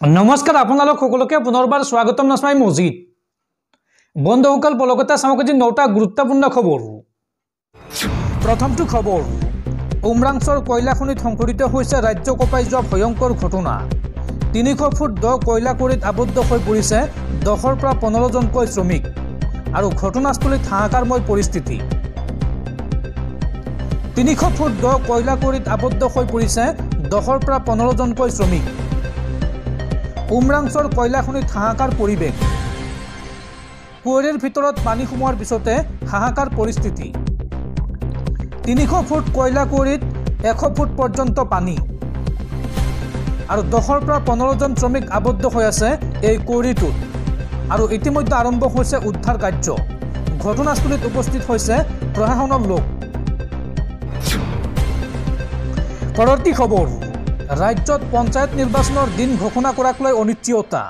नमस्कार आपनालोक सकलोके पुनर्बार स्वागतम नास्माई मजिद बंधुসকল पलकता सामग्री 9टा गुरुत्वपूर्ण खबर। प्रथमটো खबर उमरांचर कयला खनित संघटित होइছে राज्य कपाई जोৱা भयंकर घटना। 300 फुट द कयला करित आबद्ध হৈ পৰিছে 10ৰ পৰা 15 জনকৈ শ্ৰমিক আৰু ঘটনাস্থলীত হাহাকাৰময় পৰিস্থিতি। 300 ফুট দ কয়লা কৰিত আবদ্ধ হৈ পৰিছে 10ৰ পৰা 15 জনকৈ শ্ৰমিক। उमरांचर कयला खनित हाहाकार परिवेश। कुवरीर भितरत पानी सोमोৱাৰ पिछते हाहाकार परिस्थिति। 300 फुट कयला करित 100 फुट पर्यंत पानी और 10ৰ পৰা 15 জন শ্ৰমিক आबद्ध হৈ আছে এই কুৱৰীটোত আৰু ইতিমধ্যে আৰম্ভ হৈছে উদ্ধাৰ কাৰ্য। ঘটনাস্থলীত উপস্থিত হৈছে প্ৰশাসনৰ লোক। পৰৱৰ্তী খবৰ राज्यत पंचायत निर्वाचन दिन घोषणा कराक লৈ अनिश्चितता।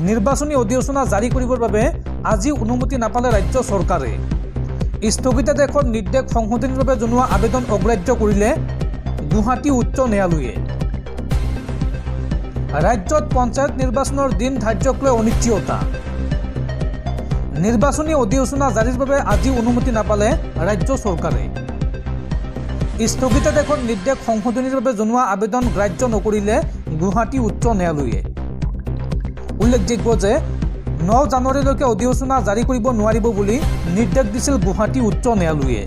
निर्वाचनी अधिसूचना जारी কৰিবৰ বাবে আজি অনুমতি নাপালে राज्य सरकारे। স্থগিতাদেশৰ নিৰ্দেশ সংশোধনীৰ বাবে জনোৱা আবেদন অগ্ৰাহ্য কৰিলে গুৱাহাটী উচ্চ ন্যায়ালয়ে। राज्यत पंचायत निर्वाचনৰ दिन ধাৰ্যক লৈ অনিশ্চিততা। निर्वाचनी अधिसूचना জাৰিৰ বাবে আজি অনুমতি নাপালে राज्य सरकारे। স্থগিতাদেশৰ নিৰ্দেশ সংশোধনীৰ বাবে জনোৱা আবেদন গ্ৰাহ্য নকৰিলে গুৱাহাটী উচ্চ ন্যায়ালয়ে। উল্লেখযোগ্য যে 9 জানুৱাৰীলৈকে অধিসূচনা জাৰি কৰিব নোৱাৰিব বুলি নিৰ্দেশ দিছিল গুৱাহাটী উচ্চ ন্যায়ালয়ে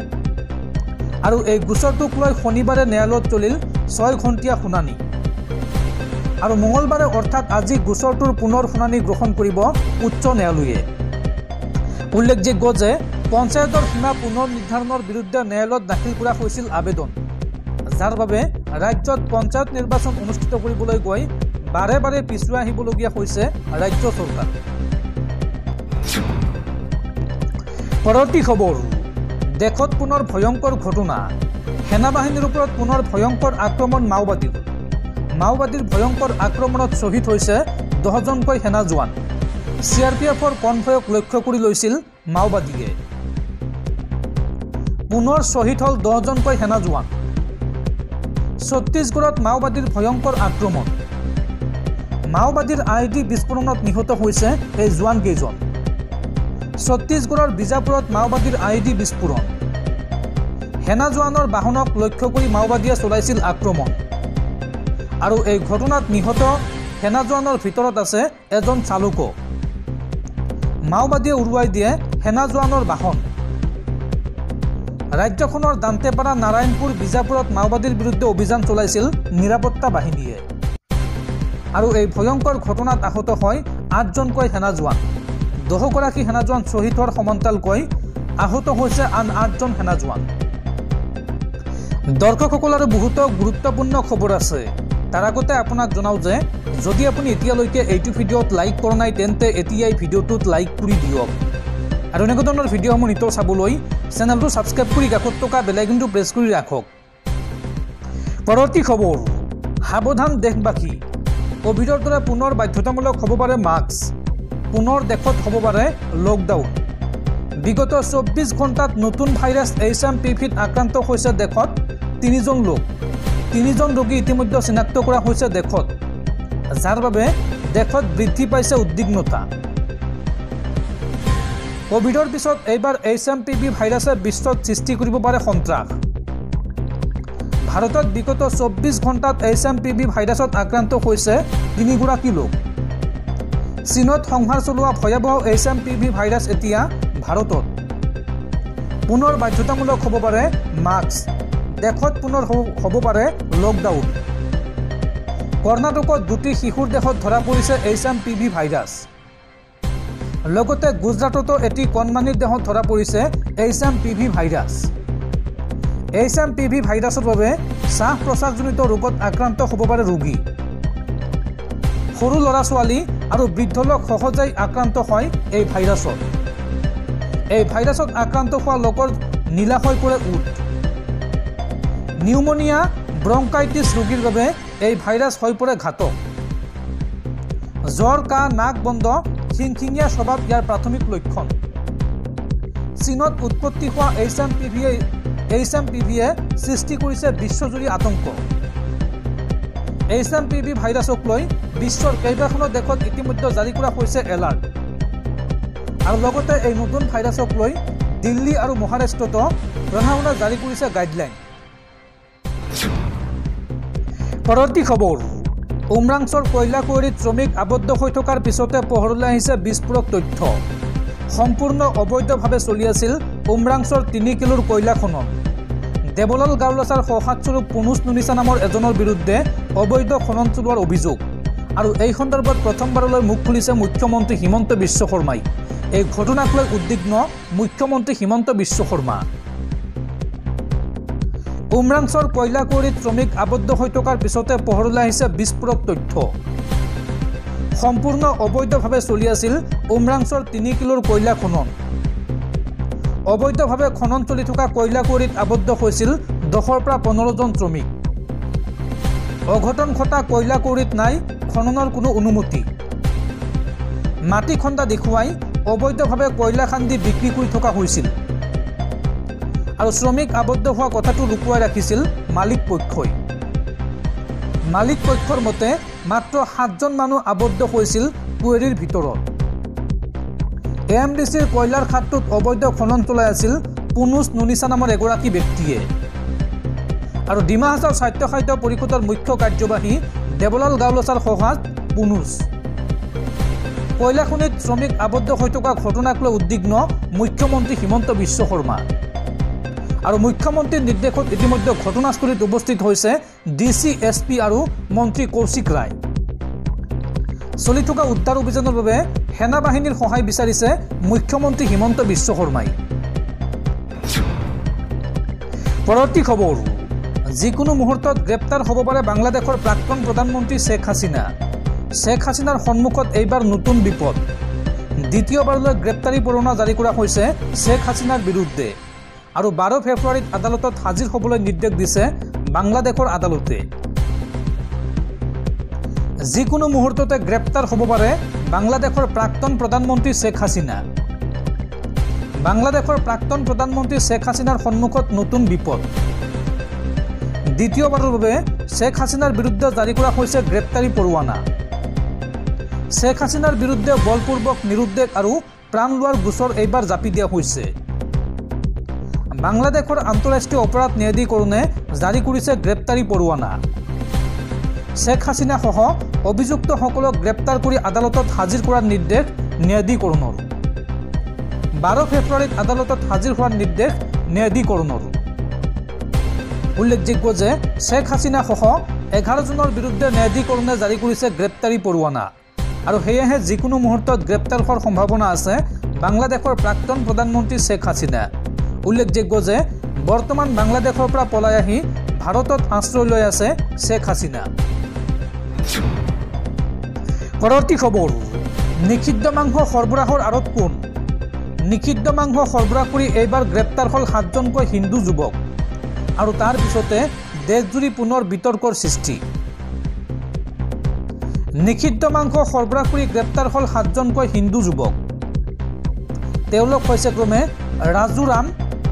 আৰু এই গোচৰটোক লৈ শনিবাৰে ন্যায়ালয়ত চলিল 6 ঘণ্টীয়া শুনানি আৰু মঙলবাৰে অৰ্থাৎ আজি গোচৰটোৰ পুনৰ শুনানি গ্ৰহণ কৰিব উচ্চ ন্যায়ালয়ে। উল্লেখযোগ্য যে পঞ্চায়তৰ সীমা পুনৰ নিৰ্ধাৰণৰ বিৰুদ্ধে ন্যায়ালয়ত দাখিল কৰা হৈছিল আবেদন, যাৰ বাবে ৰাজ্যত পঞ্চায়ত নিৰ্বাচন অনুষ্ঠিত কৰিবলৈ গৈ বাৰে বাৰে পিছুৱাই আহিবলগীয়া হৈছে ৰাজ্য চৰকাৰ। পৰৱৰ্তী খবৰ দেশত পুনৰ ভয়ংকৰ ঘটনা। সেনাবাহিনীৰ ওপৰত পুনৰ ভয়ংকৰ আক্ৰমণ মাওবাদীৰ ভয়ংকৰ আক্ৰমণত শ্বহীদ হৈছে 10 জনকৈ সেনা জোৱান। CRPFৰ কনভয়ক লক্ষ্য কৰি লৈছিল মাওবাদীয়ে। পুনৰ শ্বহীদ হল 10 জনকৈ সেনা জোৱান। ছত্তীশগড়ত মাওবাদীৰ ভয়ংকৰ আক্ৰমণ। মাওবাদীৰ ID বিস্ফোৰণত নিহত হৈছে এই জোৱান কেইজন। ছত্তীশগড়ৰ বিজাপুৰত মাওবাদীৰ ID বিস্ফোৰণ। সেনা জোৱানৰ বাহনক লক্ষ্য কৰি মাওবাদীয়ে চলাইছিল আক্ৰমণ আৰু এই ঘটনাত নিহত সেনা জোৱানৰ ভিতৰত আছে এজন চালক। মাওবাদীয়ে উৰুৱাই দিয়ে সেনা জোৱানৰ বাহন। ৰাজ্যখনৰ দান্তেপাৰা নাৰায়ণপুৰ বিজাপুৰত মাওবাদীৰ বিৰুদ্ধে অভিযান চলাইছিল নিৰাপত্তা বাহিনীয়ে আৰু এই ভয়ংকৰ ঘটনাত আহত হয় 8 জনকৈ সেনা জোৱান। 10 গৰাকী সেনা জোৱান শ্বহীদ হোৱাৰ সমান্তৰালকৈ আহত হৈছে আন 8 জন সেনা জোৱান। দৰ্শকসকলৰ বহুতো গুৰুত্বপূৰ্ণ খবৰ আছে। তাৰ আগতে আপোনাক জনাও যে যদি আপুনি এতিয়ালৈকে এইটো ভিডিঅ'ত লাইক কৰা নাই তেন্তে এতিয়াই ভিডিঅ'টোত লাইক কৰি দিয়ক আৰু এনেকুৱা ধৰণৰ ভিডিঅ'সমূহ নিতৌ চাবলৈ চেনেলটো সাবস্ক্ৰাইব কৰি কাষত থকা বেল আইকনটো প্ৰেছ কৰি ৰাখক। পৰৱৰ্তী খবৰ সাৱধান দেশবাসী। কোভিডৰ দ্বাৰা পুনৰ বাধ্যতামূলক হ'ব পাৰে মাস্ক। পুনৰ দেশত হ'ব পাৰে লকডাউন। বিগত 24 ঘণ্টাত নতুন ভাইৰাছ HMPVত আক্ৰান্ত হৈছে দেশত 3 জন লোক। 3 জন ৰোগী ইতিমধ্যে চিনাক্ত কৰা হৈছে দেশত, যাৰ বাবে দেশত বৃদ্ধি পাইছে উদ্বিগ্নতা। কোভিডৰ পিছত এইবাৰ HMPV ভাইৰাছে বিশ্বত সৃষ্টি কৰিব পাৰে সন্ত্ৰাস। ভাৰতত বিগত 24 ঘণ্টাত HMPV ভাইৰাছত আক্ৰান্ত হৈছে 3 গৰাকী লোক। চীনত সংহাৰ চলোৱা ভয়াৱহ HMPV ভাইৰাছ এতিয়া ভাৰতত। পুনৰ বাধ্যতামূলক হ'ব পাৰে মাস্ক। দেশত পুনৰ হ'ব পাৰে লকডাউন। কৰ্ণাটকত 2টি শিশুৰ দেহত ধৰা পৰিছে HMPV ভাইৰাছ। লগতে গুজৰাটতো এটি কণমানিৰ দেহত ধৰা পৰিছে HMPV ভাইৰাছ। HMPV ভাইৰাছৰ বাবে শ্বাস প্ৰশ্বাসজনিত ৰোগত আক্ৰান্ত হ'ব পাৰে ৰোগী। সৰু ল'ৰা ছোৱালী আৰু বৃদ্ধ লোক সহজেই আক্ৰান্ত হয় এই ভাইৰাছত। এই ভাইৰাছত আক্ৰান্ত হোৱা লোকৰ নীলা হৈ পৰে ওঁঠ। নিউমোনিয়া ব্ৰংকাইটিছ ৰোগীৰ বাবে এই ভাইৰাছ হৈ পৰে ঘাতক। জ্বৰ, কাহ, নাক বন্ধ, খিংখিঙীয়া স্বভাৱ ইয়াৰ প্ৰাথমিক লক্ষণ। চীনত উৎপত্তি হোৱা HMPVয়ে সৃষ্টি কৰিছে বিশ্বজুৰি আতংক। HMPV ভাইৰাছক লৈ বিশ্বৰ কেইবাখনো দেশত ইতিমধ্যে জাৰি কৰা হৈছে এলাৰ্ট আৰু লগতে এই নতুন ভাইৰাছক লৈ দিল্লী আৰু মহাৰাষ্ট্ৰতো প্ৰশাসনে জাৰি কৰিছে গাইডলাইন। পৰৱৰ্তী খবৰ, উমৰাংছৰ কয়লা কুঁৱৰীত শ্ৰমিক আবদ্ধ হৈ থকাৰ পিছতে পোহৰলৈ আহিছে বিস্ফোৰক তথ্য। সম্পূৰ্ণ অবৈধভাৱে চলি আছিল উমৰাংছৰ 3 কিলোৰ কয়লা খনন। দেৱলাল গাওলাছাৰ সহায়স্বৰূপ পুনুজ নুনিছা নামৰ এজনৰ বিৰুদ্ধে অবৈধ খনন চলোৱাৰ অভিযোগ আৰু এই সন্দৰ্ভত প্ৰথমবাৰলৈ মুখ খুলিছে মুখ্যমন্ত্ৰী হিমন্ত বিশ্ব শৰ্মাই। এই ঘটনাক লৈ উদ্বিগ্ন মুখ্যমন্ত্ৰী হিমন্ত বিশ্ব শৰ্মা। উমৰাংছৰ কয়লা কুঁৱৰীত শ্ৰমিক আবদ্ধ হৈ থকাৰ পিছতে পোহৰলৈ আহিছে বিস্ফোৰক তথ্য। সম্পূৰ্ণ অবৈধভাৱে চলি আছিল উমৰাংছৰ 3 কিলোৰ কয়লা খনন। অবৈধভাৱে খনন চলি থকা কয়লা কুঁৱৰীত আবদ্ধ হৈছিল 10ৰ পৰা 15 জন শ্ৰমিক। অঘটন ঘটা কয়লা কুঁৱৰীত নাই খননৰ কোনো অনুমতি। মাটি খন্দা দেখুৱাই অবৈধভাৱে কয়লা খান্দি বিক্ৰী কৰি থকা হৈছিল আৰু শ্ৰমিক আবদ্ধ হোৱা কথাটো লুকুৱাই ৰাখিছিল মালিক পক্ষই। মালিক পক্ষৰ মতে মাত্ৰ 7জন মানুহ আবদ্ধ হৈছিল কুঁৱৰীৰ ভিতৰত। AMDCৰ কয়লাৰ খাতটোত অবৈধ খনন চলাই আছিল পুনুজ নুনিছা নামৰ এগৰাকী ব্যক্তিয়ে আৰু ডিমা হাছাও স্বায়ত্তশাসিত পৰিষদৰ মুখ্য কাৰ্যবাহী দেৱলাল গাওলাছাৰ সহায়ত পুনুজ। কয়লা খনিত শ্ৰমিক আবদ্ধ হৈ থকা ঘটনাক লৈ উদ্বিগ্ন মুখ্যমন্ত্ৰী হিমন্ত বিশ্ব শৰ্মা আৰু মুখ্যমন্ত্ৰীৰ নিৰ্দেশত ইতিমধ্যে ঘটনাস্থলীত উপস্থিত হৈছে DC SP আৰু মন্ত্ৰী কৌশিক ৰায়। চলি থকা উদ্ধাৰ অভিযানৰ বাবে সেনা বাহিনীৰ সহায় বিচাৰিছে মুখ্যমন্ত্ৰী হিমন্ত বিশ্ব শৰ্মাই। পৰৱৰ্তী খবৰ, যিকোনো মুহূৰ্তত গ্ৰেপ্তাৰ হ'ব পাৰে বাংলাদেশৰ প্ৰাক্তন প্ৰধানমন্ত্ৰী শ্বেখ হাছিনা। শ্বেখ হাছিনাৰ সন্মুখত এইবাৰ নতুন বিপদ। দ্বিতীয়বাৰলৈ গ্ৰেপ্তাৰী পৰোৱানা জাৰি কৰা হৈছে শ্বেখ হাছিনাৰ বিৰুদ্ধে আৰু 12 ফেব্ৰুৱাৰীত আদালতত হাজিৰ হ'বলৈ নিৰ্দেশ দিছে বাংলাদেশৰ আদালতে। যিকোনো মুহূৰ্ততে গ্ৰেপ্তাৰ হ'ব পাৰে বাংলাদেশৰ প্ৰাক্তন প্ৰধানমন্ত্ৰী শ্বেখ হাছিনা। বাংলাদেশৰ প্ৰাক্তন প্ৰধানমন্ত্ৰী শ্বেখ হাছিনাৰ সন্মুখত নতুন বিপদ। দ্বিতীয়বাৰৰ বাবে শ্বেখ হাছিনাৰ বিৰুদ্ধে জাৰি কৰা হৈছে গ্ৰেপ্তাৰী পৰোৱানা। শ্বেখ হাছিনাৰ বিৰুদ্ধে বলপূৰ্বক নিৰুদ্দেশ আৰু প্ৰাণ লোৱাৰ গোচৰ এইবাৰ জাপি দিয়া হৈছে। বাংলাদেশৰ আন্তঃৰাষ্ট্ৰীয় অপৰাধ ন্যায়াধিকৰণে জাৰি কৰিছে গ্ৰেপ্তাৰী পৰোৱানা। শ্বেখ হাছিনাসহ অভিযুক্তসকলক গ্ৰেপ্তাৰ কৰি আদালতত হাজিৰ কৰাৰ নিৰ্দেশ ন্যায়াধিকৰণৰ। 12 ফেব্ৰুৱাৰীত আদালতত হাজিৰ হোৱাৰ নিৰ্দেশ ন্যায়াধিকৰণৰ। উল্লেখযোগ্য যে শ্বেখ হাছিনাসহ 11 জনৰ বিৰুদ্ধে ন্যায়াধিকৰণে জাৰি কৰিছে গ্ৰেপ্তাৰী পৰোৱানা আৰু সেয়েহে যিকোনো মুহূৰ্তত গ্ৰেপ্তাৰ হোৱাৰ সম্ভাৱনা আছে বাংলাদেশৰ প্ৰাক্তন প্ৰধানমন্ত্ৰী শ্বেখ হাছিনা। উল্লেখযোগ্য যে বৰ্তমান বাংলাদেশৰ পৰা পলাই আহি ভাৰতত আশ্ৰয় লৈ আছে শ্বেখ হাছিনা। পৰৱৰ্তী খবৰ, নিষিদ্ধ মাংস সৰবৰাহৰ আঁৰত কোন? নিষিদ্ধ মাংস সৰবৰাহ কৰি এইবাৰ গ্ৰেপ্তাৰ হ'ল 7জনকৈ হিন্দু যুৱক আৰু তাৰ পিছতে দেশজুৰি পুনৰ বিতৰ্কৰ সৃষ্টি। নিষিদ্ধ মাংস সৰবৰাহ কৰি গ্ৰেপ্তাৰ হ'ল 7জনকৈ হিন্দু যুৱক। তেওঁলোক হৈছে ক্ৰমে ৰাজুৰাম,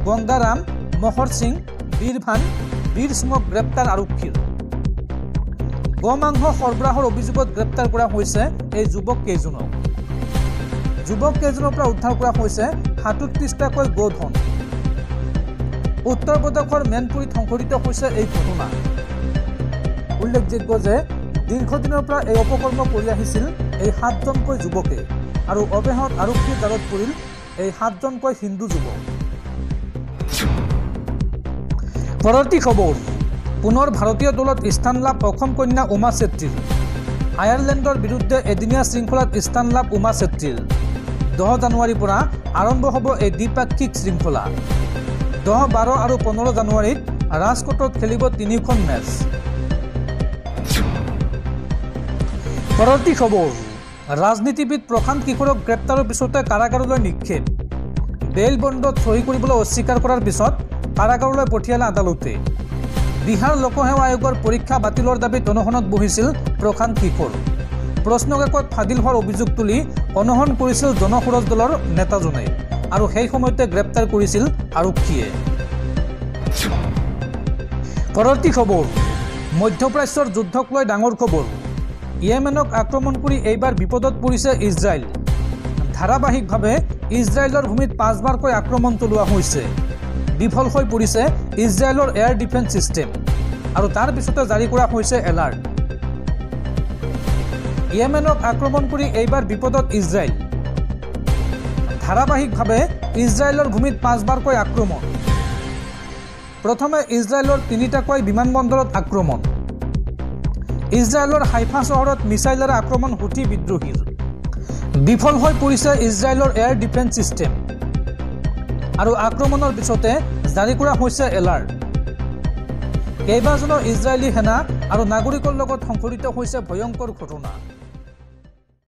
গংগাৰাম, মহৰ সিং, বীৰভান, বীৰ সিঙক গ্ৰেপ্তাৰ আৰক্ষীৰ। গোমাংস সৰবৰাহৰ অভিযোগত গ্ৰেপ্তাৰ কৰা হৈছে এই যুৱক কেইজনক। যুৱক কেইজনৰ পৰা উদ্ধাৰ কৰা হৈছে 37টাকৈ গোধন। উত্তৰ প্ৰদেশৰ মেনপুৰীত সংঘটিত হৈছে এই ঘটনা। উল্লেখযোগ্য যে দীৰ্ঘদিনৰ পৰা এই অপকৰ্ম কৰি আহিছিল এই 7জনকৈ যুৱকে আৰু অৱশেষত আৰক্ষীৰ জালত পৰিল এই 7জনকৈ হিন্দু যুৱক। পৰৱৰ্তী খবৰ, পুনৰ ভাৰতীয় দলত স্থান লাভ অসম কন্যা উমা চেত্ৰীৰ। আয়াৰলেণ্ডৰ বিৰুদ্ধে এদিনীয়া শৃংখলাত স্থান লাভ উমা চেত্ৰীৰ। 10 জানুৱাৰীৰ পৰা আৰম্ভ হ'ব এই দ্বিপাক্ষিক শৃংখলা। 10, 12 আৰু 15 জানুৱাৰীত ৰাজকোটত খেলিব 3খন মেচ। পৰৱৰ্তী খবৰ, ৰাজনীতিবিদ প্ৰশান্ত কিশোৰক গ্ৰেপ্তাৰৰ পিছতে কাৰাগাৰলৈ নিক্ষেপ। বেইল বণ্ডত সহি কৰিবলৈ অস্বীকাৰ কৰাৰ পিছত কাৰাগাৰলৈ পঠিয়ালে আদালতে। বিহাৰ লোকসেৱা আয়োগৰ পৰীক্ষা বাতিলৰ দাবীত অনশনত বহিছিল প্ৰশান্ত কিশোৰ। প্ৰশ্নকাকত ফাদিল হোৱাৰ অভিযোগ তুলি অনশন কৰিছিল জনসুৰজ দলৰ নেতাজনে আৰু সেই সময়তে গ্ৰেপ্তাৰ কৰিছিল আৰক্ষীয়ে। পৰৱৰ্তী খবৰ, মধ্যপ্ৰাচ্যৰ যুদ্ধক লৈ ডাঙৰ খবৰ ইয়েমেনক আক্ৰমণ কৰি এইবাৰ বিপদত পৰিছে ইজৰাইল ধাৰাবাহিকভাৱে ইজৰাইলৰ ভূমিত 5বাৰকৈ আক্ৰমণ চলোৱা হৈছে বিফল হৈ পৰিছে ইজৰাইলৰ এয়াৰ ডিফেন্স সিস্টেম আৰু তাৰ পিছতে জাৰি কৰা হৈছে এলাৰ্ট ইয়েমেনক আক্ৰমণ কৰি এইবাৰ বিপদত ইজৰাইল ধাৰাবাহিকভাৱে ইজৰাইলৰ ভূমিত 5বাৰকৈ আক্ৰমণ প্ৰথমে ইজৰাইলৰ 3টাকৈ বিমানবন্দৰত আক্ৰমণ ইজৰাইলৰ হাইফা চহৰত মিছাইলেৰে আক্ৰমণ হুথি বিদ্ৰোহীৰ বিফল হৈ পৰিছে ইজৰাইলৰ এয়াৰ ডিফেন্স সিস্টেম আৰু আক্ৰমণৰ পিছতে জাৰি কৰা হৈছে এলাৰ্ট কেইবাজনো ইজৰাইলী সেনা আৰু নাগৰিকৰ লগত সংঘটিত হৈছে ভয়ংকৰ ঘটনা